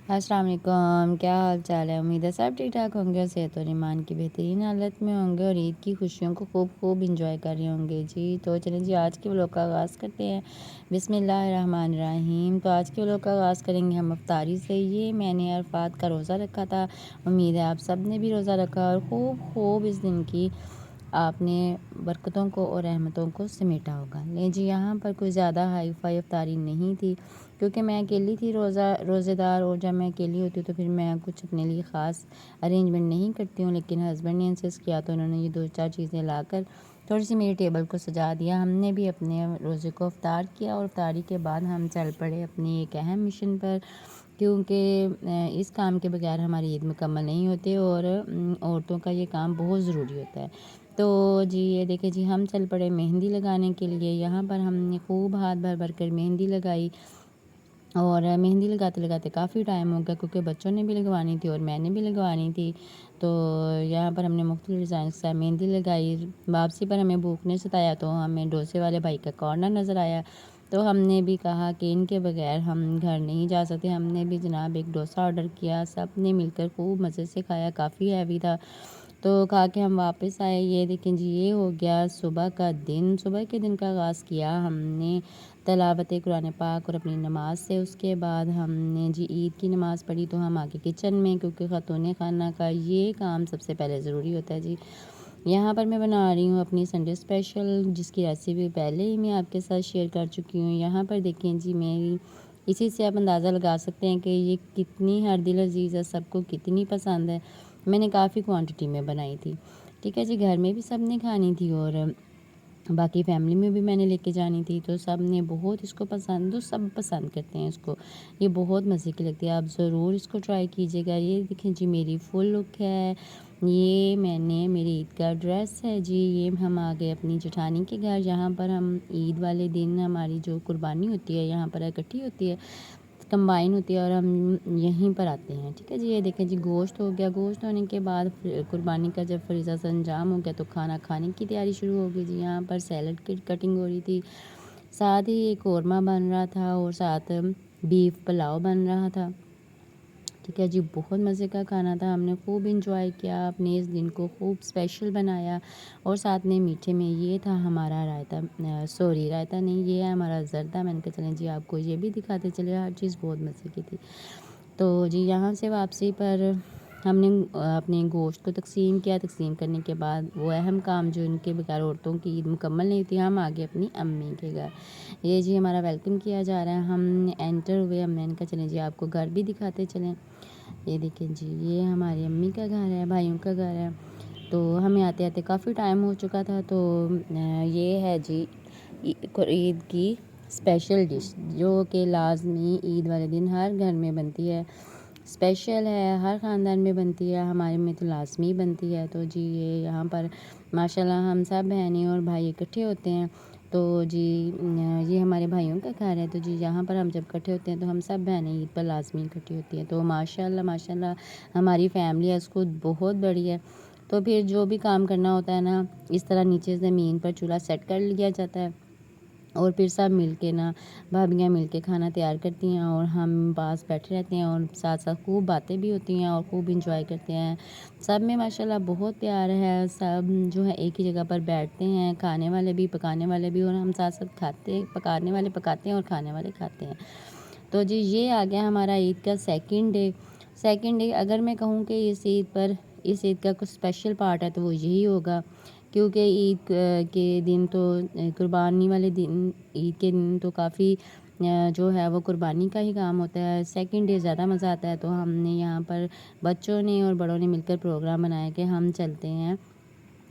अस्सलाम वालेकुम, क्या हाल चाल है। उम्मीद है सब ठीक ठाक होंगे और सेहत और ईमान की बेहतरीन हालत में होंगे और ईद की खुशियों को खूब इंजॉय कर रहे होंगे जी। तो चलें जी, आज के व्लॉग का आगाज़ करते हैं। बिस्मिल्लाहिर्रहमानिर्रहीम। तो आज के व्लॉग का आगाज़ करेंगे हम इफ्तारी से। ये मैंने अरफात का रोज़ा रखा था। उम्मीद है आप सब ने भी रोज़ा रखा और खूब इस दिन की आपने बरकतों को और रहमतों को समेटा होगा। ले जी, यहाँ पर कोई ज़्यादा हाई फाई इफ्तारी नहीं थी क्योंकि मैं अकेली थी रोज़ेदार, और जब मैं अकेली होती हूँ तो फिर मैं कुछ अपने लिए ख़ास अरेंजमेंट नहीं करती हूँ। लेकिन हस्बैंड ने इंसिस्ट किया तो उन्होंने ये 2-4 चीज़ें लाकर थोड़ी सी मेरी टेबल को सजा दिया। हमने भी अपने रोज़े को इफ्तार किया और इफ्तारी के बाद हम चल पड़े अपनी एक अहम मिशन पर, क्योंकि इस काम के बगैर हमारी ईद मुकम्मल नहीं होती और औरतों का ये काम बहुत ज़रूरी होता है। तो जी ये देखें जी, हम चल पड़े मेहंदी लगाने के लिए। यहाँ पर हमने खूब हाथ भर भर कर मेहंदी लगाई और मेहंदी लगाते लगाते काफ़ी टाइम हो गया क्योंकि बच्चों ने भी लगवानी थी और मैंने भी लगवानी थी। तो यहाँ पर हमने मुख्तलिफ डिज़ाइन के साथ मेहंदी लगाई। वापसी पर हमें भूख ने सताया तो हमें डोसे वाले भाई का कॉर्नर नज़र आया। तो हमने भी कहा कि इनके बगैर हम घर नहीं जा सकते। हमने भी जनाब एक डोसा ऑर्डर किया, सब ने मिलकर खूब मज़े से खाया, काफ़ी हैवी था। तो खा के हम वापस आए। ये देखें जी, ये हो गया सुबह का दिन। सुबह के दिन का आगाज़ किया हमने तिलावत कुरान पाक और अपनी नमाज़ से। उसके बाद हमने जी ईद की नमाज़ पढ़ी तो हम आगे किचन में, क्योंकि ख़ातून खाना का ये काम सबसे पहले ज़रूरी होता है जी। यहाँ पर मैं बना रही हूँ अपनी संडे स्पेशल, जिसकी रेसिपी पहले ही मैं आपके साथ शेयर कर चुकी हूँ। यहाँ पर देखें जी, मेरी इसी से आप अंदाज़ा लगा सकते हैं कि ये कितनी हर दिल अज़ीज़ है, सबको कितनी पसंद है। मैंने काफ़ी क्वांटिटी में बनाई थी। ठीक है जी, घर में भी सब ने खानी थी और बाकी फैमिली में भी मैंने लेके जानी थी। तो सब ने बहुत इसको पसंद, तो सब पसंद करते हैं इसको। ये बहुत मज़े की लगती है, आप ज़रूर इसको ट्राई कीजिएगा। ये देखें जी, मेरी फुल लुक है। ये मैंने मेरी ईद का ड्रेस है जी। ये हम आ गए अपनी जेठानी के घर, जहाँ पर हम ईद वाले दिन हमारी जो कुर्बानी होती है यहाँ पर इकट्ठी होती है, कंबाइन होती है और हम यहीं पर आते हैं। ठीक है जी, ये देखें जी, गोश्त हो गया। गोश्त होने के बाद कुर्बानी का जब फरीज़ा अंजाम हो गया तो खाना खाने की तैयारी शुरू हो गई जी। यहाँ पर सैलड की कटिंग हो रही थी, साथ ही एक कौरमा बन रहा था और साथ बीफ पुलाव बन रहा था। ठीक है जी, बहुत मज़े का खाना था। हमने खूब इंजॉय किया, अपने इस दिन को खूब स्पेशल बनाया। और साथ में मीठे में ये था हमारा रायता, सॉरी रायता नहीं, ये है हमारा ज़र्दा। मैंने कहा चलें जी, आपको ये भी दिखाते चले, हर चीज़ बहुत मज़े की थी। तो जी यहाँ से वापसी पर हमने अपने गोश्त को तकसीम किया। तकसीम करने के बाद वो अहम काम जो इनके बगैर औरतों की ईद मुकम्मल नहीं थी, हम आगे अपनी अम्मी के घर। ये जी हमारा वेलकम किया जा रहा है। हम एंटर हुए, हमने इनका चलें जी आपको घर भी दिखाते चलें। ये देखें जी, ये हमारी अम्मी का घर है, भाइयों का घर है। तो हमें आते आते काफ़ी टाइम हो चुका था। तो ये है जी ईद की स्पेशल डिश, जो कि लाजमी ईद वाले दिन हर घर में बनती है। स्पेशल है, हर ख़ानदान में बनती है, हमारे में तो लाजमी बनती है। तो जी ये यहाँ पर माशाल्लाह हम सब बहनें और भाई इकट्ठे होते हैं। तो जी ये हमारे भाइयों का घर है। तो जी यहाँ पर हम जब इकट्ठे होते हैं तो हम सब बहनें ईद पर लाजमी इकट्ठी होती हैं। तो माशाल्लाह माशाल्लाह हमारी फैमिली है उसको बहुत बड़ी है। तो फिर जो भी काम करना होता है ना, इस तरह नीचे ज़मीन पर चूल्हा सेट कर लिया जाता है और फिर सब मिल के ना, भाभियाँ मिल के खाना तैयार करती हैं और हम पास बैठे रहते हैं और साथ साथ खूब बातें भी होती हैं और खूब इंजॉय करते हैं। सब में माशाल्लाह बहुत प्यार है। सब जो है एक ही जगह पर बैठते हैं, खाने वाले भी पकाने वाले भी, और हम साथ साथ खाते, पकाने वाले पकाते हैं और खाने वाले खाते हैं। तो जी ये आ गया हमारा ईद का सेकंड डे। सेकंड डे अगर मैं कहूँ कि इस ईद का कुछ स्पेशल पार्ट है तो वो यही होगा, क्योंकि ईद के दिन तो कुर्बानी वाले दिन, ईद के दिन तो काफ़ी जो है वो कुर्बानी का ही काम होता है। सेकंड डे ज़्यादा मज़ा आता है। तो हमने यहाँ पर बच्चों ने और बड़ों ने मिलकर प्रोग्राम बनाया कि हम चलते हैं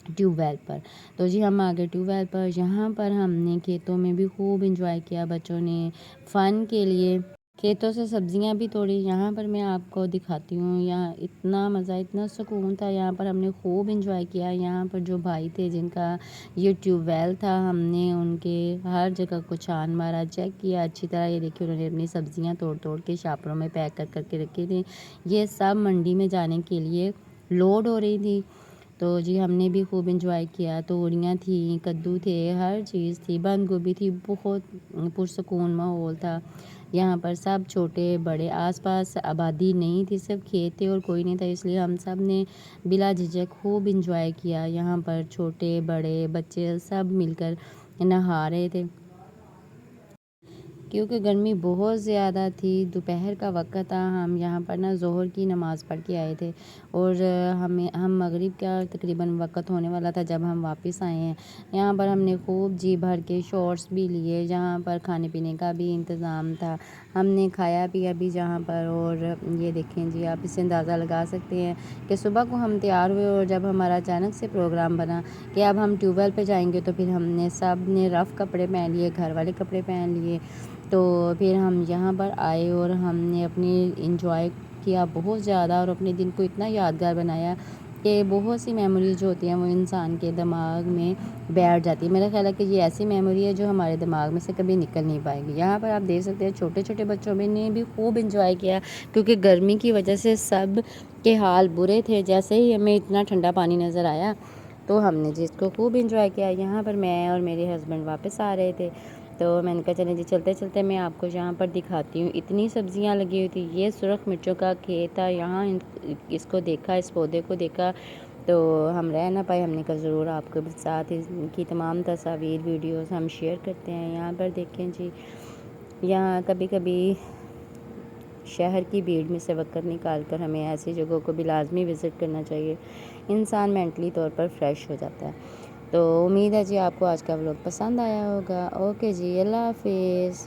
ट्यूबवेल पर। तो जी हम आ गए ट्यूबवेल पर। यहाँ पर हमने खेतों में भी खूब इंजॉय किया। बच्चों ने फ़न के लिए खेतों से सब्जियां भी तोड़ी। यहाँ पर मैं आपको दिखाती हूँ, यहाँ इतना मज़ा, इतना सुकून था। यहाँ पर हमने खूब इंजॉय किया। यहाँ पर जो भाई थे जिनका ये ट्यूबवेल था, हमने उनके हर जगह को छान मारा, चेक किया अच्छी तरह। ये देखिए उन्होंने अपनी सब्जियां तोड़ तोड़ के शापरों में पैक कर करके रखी थी। ये सब मंडी में जाने के लिए लोड हो रही थी। تو جی ہم نے بھی خوب انجوائے کیا، توریاں تھیں، کدو تھے، ہر چیز تھی، بند گوبھی تھی، بہت پرسکون ماحول تھا یہاں پر۔ سب چھوٹے بڑے، آس پاس آبادی نہیں تھی، صرف کھیت تھے اور کوئی نہیں تھا، اس لیے ہم سب نے بلا جھجک خوب انجوائے کیا یہاں پر۔ چھوٹے بڑے بچے سب مل کر نہا رہے تھے کیونکہ گرمی بہت زیادہ تھی، دوپہر کا وقت تھا۔ ہم یہاں پر ظہر کی نماز پڑھ کے آئے تھے اور ہم مغرب کا تقریباً وقت ہونے والا تھا جب ہم واپس آئے ہیں۔ یہاں پر ہم نے خوب جی بھر کے شارٹس بھی لیے، جہاں پر کھانے پینے کا بھی انتظام تھا، ہم نے کھایا پیا بھی جہاں پر۔ اور یہ دیکھیں جی، آپ اس سے اندازہ لگا سکتے ہیں کہ صبح کو ہم تیار ہوئے اور جب ہمارا اچانک سے پروگرام بنا کہ اب ہم ٹیوب ویل پہ جائیں گے، تو پھر ہم نے سب نے رف کپڑے پہن لیے، گھر والے کپڑے پہن لیے، تو پھر ہم یہاں پر آئے اور ہم نے اپنی انجوائے کیا بہت زیادہ، اور اپنے دن کو اتنا یادگار بنایا کہ بہت سی میموریز جو ہوتی ہیں وہ انسان کے دماغ میں بیٹھ جاتی ہے۔ میرا خیال ہے کہ یہ ایسی میموری ہے جو ہمارے دماغ میں سے کبھی نکل نہیں پائے گی۔ یہاں پر آپ دیکھ سکتے ہیں چھوٹے چھوٹے بچوں میں نے بھی خوب انجوائے کیا، کیونکہ گرمی کی وجہ سے سب کے حال برے تھے۔ جیسے ہی ہمیں اتنا ٹھنڈا پانی نظر آیا تو ہم نے جس کو خوب انجوائے کیا۔ یہاں پر میں اور میرے ہسبینڈ واپس آ رہے تھے، تو میں نے کہا چلیں جی چلتے چلتے میں آپ کو یہاں پر دکھاتی ہوں، اتنی سبزیاں لگی ہوئی تھی۔ یہ سرخ مرچوں کا کھیت تھا، یہاں اس کو دیکھا، اس پودے کو دیکھا تو ہم رہ نہ پائے، ہم نے کہا ضرور آپ کے ساتھ ان کی تمام تصاویر ویڈیوز ہم شیئر کرتے ہیں۔ یہاں پر دیکھیں جی، یہاں کبھی کبھی شہر کی بھیڑ میں سے وقت نکال کر ہمیں ایسی جگہوں کو بھی لازمی وزٹ کرنا چاہیے، انسان مینٹلی طور پر فریش ہو جاتا ہے۔ تو امید ہے جی آپ کو آج کا ولاگ پسند آیا ہوگا۔ اوکے جی، اللہ حافظ۔